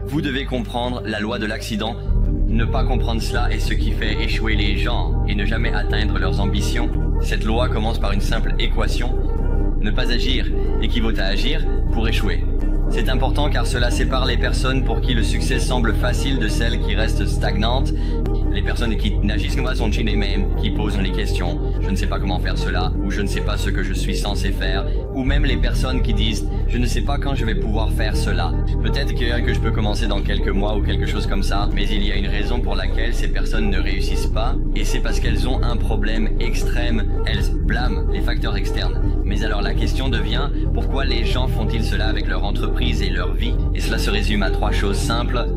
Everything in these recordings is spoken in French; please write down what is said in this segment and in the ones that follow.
Vous devez comprendre la loi de l'accident. Ne pas comprendre cela est ce qui fait échouer les gens et ne jamais atteindre leurs ambitions. Cette loi commence par une simple équation. Ne pas agir équivaut à agir pour échouer. C'est important car cela sépare les personnes pour qui le succès semble facile de celles qui restent stagnantes. Les personnes qui n'agissent pas sont les mêmes, qui posent les questions « je ne sais pas comment faire cela » ou « je ne sais pas ce que je suis censé faire » ou même les personnes qui disent « je ne sais pas quand je vais pouvoir faire cela ». Peut-être que je peux commencer dans quelques mois ou quelque chose comme ça, mais il y a une raison pour laquelle ces personnes ne réussissent pas et c'est parce qu'elles ont un problème extrême. Elles blâment les facteurs externes. Mais alors la question devient « pourquoi les gens font-ils cela avec leur entreprise et leur vie ?» Et cela se résume à 3 choses simples.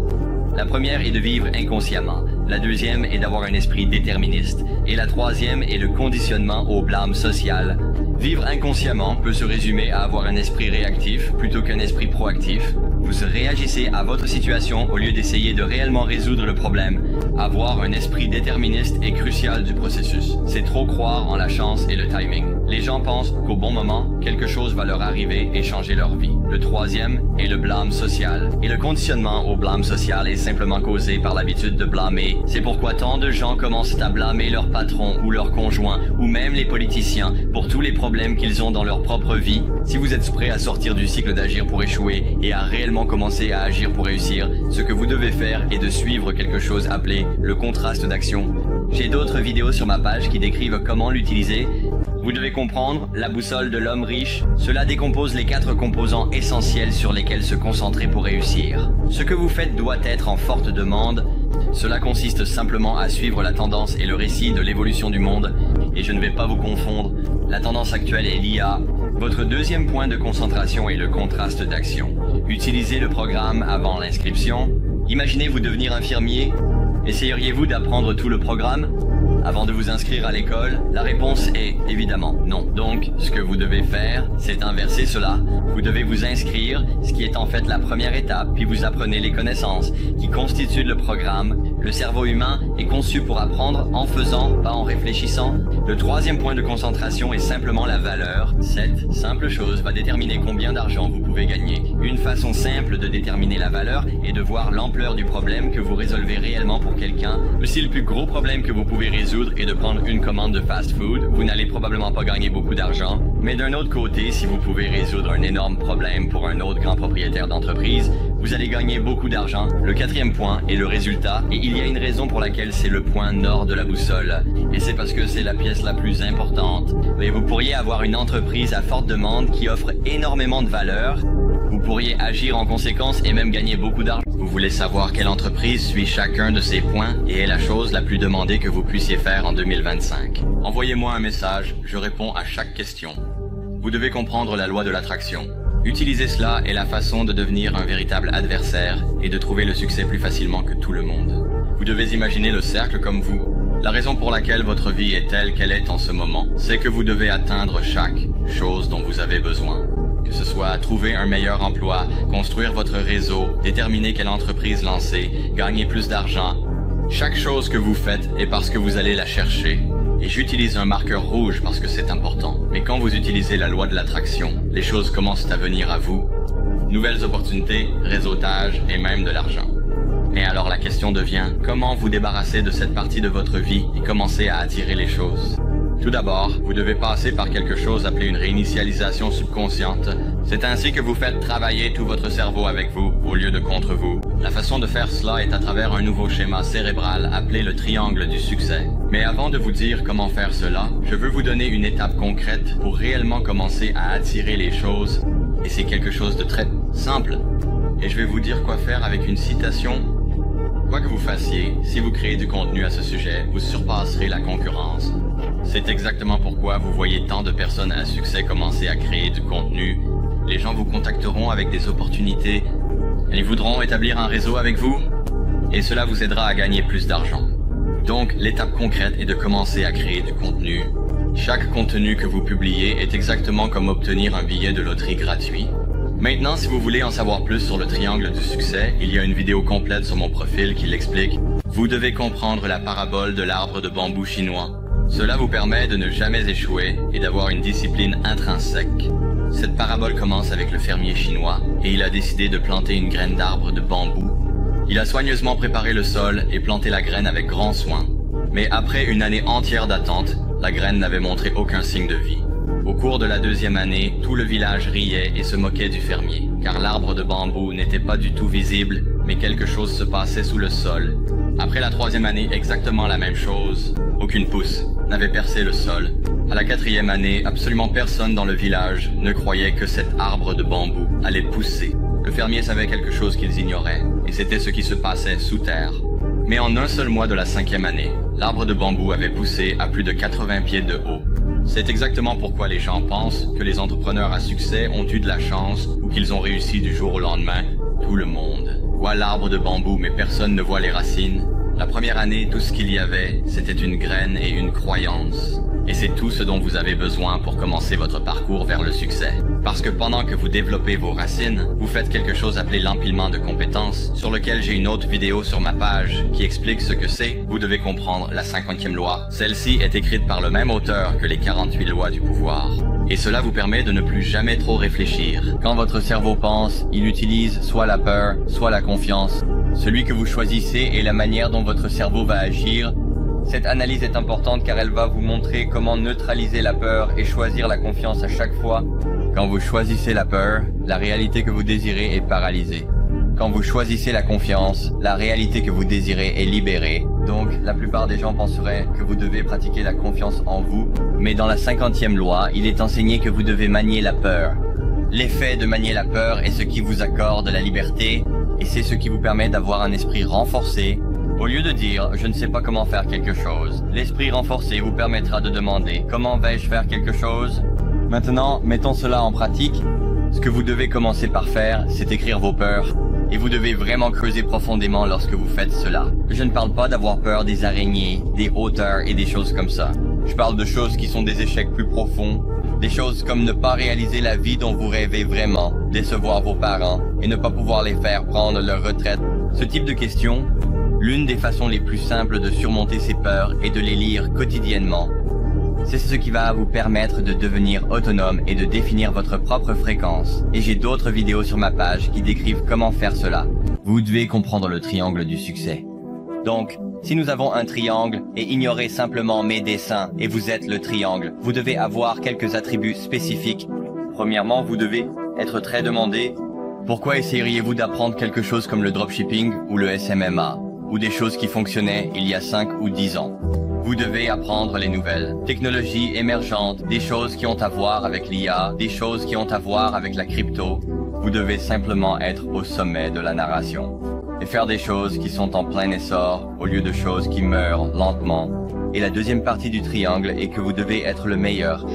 La première est de vivre inconsciemment. La deuxième est d'avoir un esprit déterministe. Et la troisième est le conditionnement au blâme social. Vivre inconsciemment peut se résumer à avoir un esprit réactif plutôt qu'un esprit proactif. Vous réagissez à votre situation au lieu d'essayer de réellement résoudre le problème. Avoir un esprit déterministe est crucial du processus. C'est trop croire en la chance et le timing. Les gens pensent qu'au bon moment, quelque chose va leur arriver et changer leur vie. Le troisième est le blâme social. Et le conditionnement au blâme social est simplement causé par l'habitude de blâmer. C'est pourquoi tant de gens commencent à blâmer leur patron ou leur conjoint ou même les politiciens pour tous les problèmes qu'ils ont dans leur propre vie. Si vous êtes prêt à sortir du cycle d'agir pour échouer et à réellement commencer à agir pour réussir, ce que vous devez faire est de suivre quelque chose appelé le contraste d'action. J'ai d'autres vidéos sur ma page qui décrivent comment l'utiliser. Vous devez comprendre la boussole de l'homme riche. Cela décompose les 4 composants essentiels sur lesquels se concentrer pour réussir. Ce que vous faites doit être en forte demande. Cela consiste simplement à suivre la tendance et le récit de l'évolution du monde. Et je ne vais pas vous confondre. La tendance actuelle est l'IA. Votre deuxième point de concentration est le contraste d'action. Utilisez le programme avant l'inscription. Imaginez-vous devenir infirmier. Essayeriez-vous d'apprendre tout le programme avant de vous inscrire à l'école? La réponse est évidemment non. Donc, ce que vous devez faire, c'est inverser cela. Vous devez vous inscrire, ce qui est en fait la première étape, puis vous apprenez les connaissances qui constituent le programme. Le cerveau humain est conçu pour apprendre en faisant, pas en réfléchissant. Le troisième point de concentration est simplement la valeur. Cette simple chose va déterminer combien d'argent vous pouvez gagner. Une façon simple de déterminer la valeur est de voir l'ampleur du problème que vous résolvez réellement pour quelqu'un. Si le plus gros problème que vous pouvez résoudre est de prendre une commande de fast-food, vous n'allez probablement pas gagner beaucoup d'argent. Mais d'un autre côté, si vous pouvez résoudre un énorme problème pour un autre grand propriétaire d'entreprise, vous allez gagner beaucoup d'argent. Le 4e point est le résultat, et il y a une raison pour laquelle c'est le point nord de la boussole. Et c'est parce que c'est la pièce la plus importante. Mais vous pourriez avoir une entreprise à forte demande qui offre énormément de valeur. Vous pourriez agir en conséquence et même gagner beaucoup d'argent. Vous voulez savoir quelle entreprise suit chacun de ces points et est la chose la plus demandée que vous puissiez faire en 2025. Envoyez-moi un message, je réponds à chaque question. Vous devez comprendre la loi de l'attraction. Utiliser cela est la façon de devenir un véritable adversaire et de trouver le succès plus facilement que tout le monde. Vous devez imaginer le cercle comme vous. La raison pour laquelle votre vie est telle qu'elle est en ce moment, c'est que vous devez atteindre chaque chose dont vous avez besoin. Que ce soit trouver un meilleur emploi, construire votre réseau, déterminer quelle entreprise lancer, gagner plus d'argent. Chaque chose que vous faites est parce que vous allez la chercher. Et j'utilise un marqueur rouge parce que c'est important. Mais quand vous utilisez la loi de l'attraction, les choses commencent à venir à vous. Nouvelles opportunités, réseautage et même de l'argent. Et alors la question devient, comment vous débarrasser de cette partie de votre vie et commencer à attirer les choses? Tout d'abord, vous devez passer par quelque chose appelé une réinitialisation subconsciente. C'est ainsi que vous faites travailler tout votre cerveau avec vous, au lieu de contre vous. La façon de faire cela est à travers un nouveau schéma cérébral appelé le triangle du succès. Mais avant de vous dire comment faire cela, je veux vous donner une étape concrète pour réellement commencer à attirer les choses. Et c'est quelque chose de très simple. Et je vais vous dire quoi faire avec une citation. Quoi que vous fassiez, si vous créez du contenu à ce sujet, vous surpasserez la concurrence. C'est exactement pourquoi vous voyez tant de personnes à succès commencer à créer du contenu. Les gens vous contacteront avec des opportunités. Ils voudront établir un réseau avec vous. Et cela vous aidera à gagner plus d'argent. Donc, l'étape concrète est de commencer à créer du contenu. Chaque contenu que vous publiez est exactement comme obtenir un billet de loterie gratuit. Maintenant, si vous voulez en savoir plus sur le triangle du succès, il y a une vidéo complète sur mon profil qui l'explique. Vous devez comprendre la parabole de l'arbre de bambou chinois. Cela vous permet de ne jamais échouer et d'avoir une discipline intrinsèque. Cette parabole commence avec le fermier chinois et il a décidé de planter une graine d'arbre de bambou Il a soigneusement préparé le sol et planté la graine avec grand soin. Mais après une année entière d'attente, la graine n'avait montré aucun signe de vie. Au cours de la 2e année, tout le village riait et se moquait du fermier, car l'arbre de bambou n'était pas du tout visible, mais quelque chose se passait sous le sol. Après la 3e année, exactement la même chose. Aucune pousse n'avait percé le sol. À la 4e année, absolument personne dans le village ne croyait que cet arbre de bambou allait pousser. Le fermier savait quelque chose qu'ils ignoraient, et c'était ce qui se passait sous terre. Mais en un seul mois de la 5e année, l'arbre de bambou avait poussé à plus de 80 pieds de haut. C'est exactement pourquoi les gens pensent que les entrepreneurs à succès ont eu de la chance ou qu'ils ont réussi du jour au lendemain. Tout le monde voit l'arbre de bambou, mais personne ne voit les racines. La première année, tout ce qu'il y avait, c'était une graine et une croyance. Et c'est tout ce dont vous avez besoin pour commencer votre parcours vers le succès. Parce que pendant que vous développez vos racines, vous faites quelque chose appelé l'empilement de compétences, sur lequel j'ai une autre vidéo sur ma page qui explique ce que c'est. Vous devez comprendre la 50e loi. Celle-ci est écrite par le même auteur que les 48 lois du pouvoir. Et cela vous permet de ne plus jamais trop réfléchir. Quand votre cerveau pense, il utilise soit la peur, soit la confiance. Celui que vous choisissez est la manière dont votre cerveau va agir. Cette analyse est importante car elle va vous montrer comment neutraliser la peur et choisir la confiance à chaque fois. Quand vous choisissez la peur, la réalité que vous désirez est paralysée. Quand vous choisissez la confiance, la réalité que vous désirez est libérée. Donc, la plupart des gens penseraient que vous devez pratiquer la confiance en vous, mais dans la 50e loi, il est enseigné que vous devez manier la peur. L'effet de manier la peur est ce qui vous accorde la liberté, et c'est ce qui vous permet d'avoir un esprit renforcé. Au lieu de dire « je ne sais pas comment faire quelque chose », l'esprit renforcé vous permettra de demander « comment vais-je faire quelque chose ?» Maintenant, mettons cela en pratique. Ce que vous devez commencer par faire, c'est écrire vos peurs. Et vous devez vraiment creuser profondément lorsque vous faites cela. Je ne parle pas d'avoir peur des araignées, des hauteurs et des choses comme ça. Je parle de choses qui sont des échecs plus profonds. Des choses comme ne pas réaliser la vie dont vous rêvez vraiment, décevoir vos parents et ne pas pouvoir les faire prendre leur retraite. Ce type de questions, l'une des façons les plus simples de surmonter ces peurs est de les lire quotidiennement. C'est ce qui va vous permettre de devenir autonome et de définir votre propre fréquence. Et j'ai d'autres vidéos sur ma page qui décrivent comment faire cela. Vous devez comprendre le triangle du succès. Donc, si nous avons un triangle et ignorez simplement mes dessins et vous êtes le triangle, vous devez avoir quelques attributs spécifiques. Premièrement, vous devez être très demandé. Pourquoi essayeriez-vous d'apprendre quelque chose comme le dropshipping ou le SMMA, ou des choses qui fonctionnaient il y a 5 ou 10 ans? Vous devez apprendre les nouvelles technologies émergentes, des choses qui ont à voir avec l'IA, des choses qui ont à voir avec la crypto. Vous devez simplement être au sommet de la narration et faire des choses qui sont en plein essor au lieu de choses qui meurent lentement. Et la deuxième partie du triangle est que vous devez être le meilleur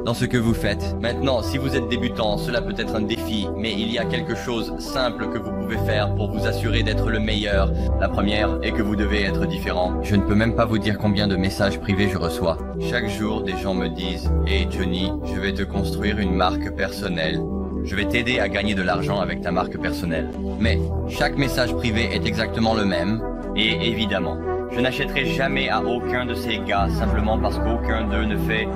dans ce que vous faites. Maintenant, si vous êtes débutant, cela peut être un défi, mais il y a quelque chose simple que vous pouvez faire pour vous assurer d'être le meilleur. La première est que vous devez être différent. Je ne peux même pas vous dire combien de messages privés je reçois. Chaque jour, des gens me disent « Hey Johnny, je vais te construire une marque personnelle. Je vais t'aider à gagner de l'argent avec ta marque personnelle. » Mais chaque message privé est exactement le même. Et évidemment, je n'achèterai jamais à aucun de ces gars simplement parce qu'aucun d'eux ne fait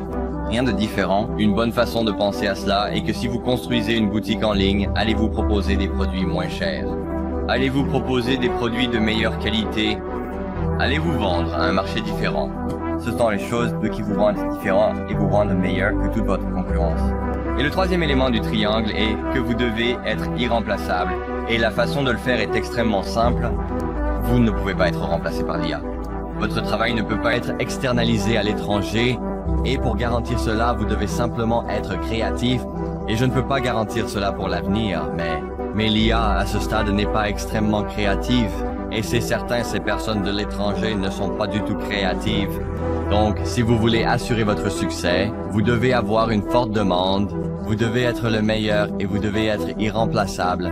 rien de différent. Une bonne façon de penser à cela est que si vous construisez une boutique en ligne, allez vous proposer des produits moins chers. Allez vous proposer des produits de meilleure qualité. Allez vous vendre à un marché différent. Ce sont les choses qui vous rendent différent et vous rendent meilleur que toute votre concurrence. Et le troisième élément du triangle est que vous devez être irremplaçable. Et la façon de le faire est extrêmement simple. Vous ne pouvez pas être remplacé par l'IA. Votre travail ne peut pas être externalisé à l'étranger. Et pour garantir cela, vous devez simplement être créatif. Et je ne peux pas garantir cela pour l'avenir, mais l'IA à ce stade n'est pas extrêmement créative. Et c'est certain, ces personnes de l'étranger ne sont pas du tout créatives. Donc, si vous voulez assurer votre succès, vous devez avoir une forte demande, vous devez être le meilleur et vous devez être irremplaçable.